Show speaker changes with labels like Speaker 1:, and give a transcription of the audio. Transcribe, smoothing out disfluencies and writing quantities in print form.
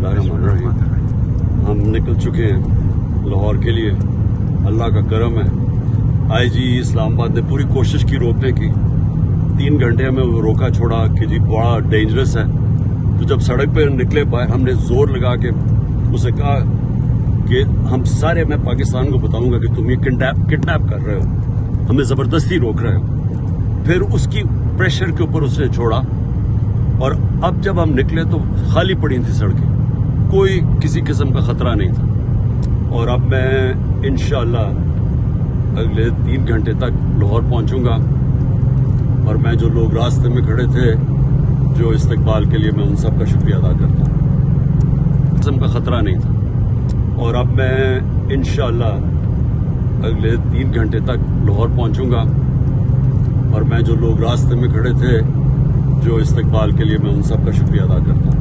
Speaker 1: बिस्मिल्लाहिर्रहमानिर्रहीम। हम निकल चुके हैं लाहौर के लिए। अल्लाह का करम है, आईजी इस्लामाबाद ने पूरी कोशिश की रोकने की। 3 घंटे में वो रोका छोड़ा कि जी बड़ा डेंजरस है। तो जब सड़क पर निकले बाहर, हमने जोर लगा के उसे कहा कि हम सारे, मैं पाकिस्तान को बताऊंगा कि तुम ये किडनैप कर रहे हो, हमें ज़बरदस्ती रोक रहे हो। फिर उसकी प्रेशर के ऊपर उसने छोड़ा और अब जब हम निकले तो खाली पड़ी थी सड़कें, कोई किसी किस्म का खतरा नहीं था। और अब मैं इंशाअल्लाह अगले 3 घंटे तक लाहौर पहुंचूंगा। और मैं जो लोग रास्ते में खड़े थे जो इस्तकबाल के लिए, मैं उन सब का शुक्रिया अदा करता हूँ। किस्म का खतरा नहीं था। और अब मैं इंशाअल्लाह अगले 3 घंटे तक लाहौर पहुंचूंगा। और मैं जो लोग रास्ते में खड़े थे जो इस्तकबाल के लिए, मैं उन सब का शुक्रिया अदा करता हूँ।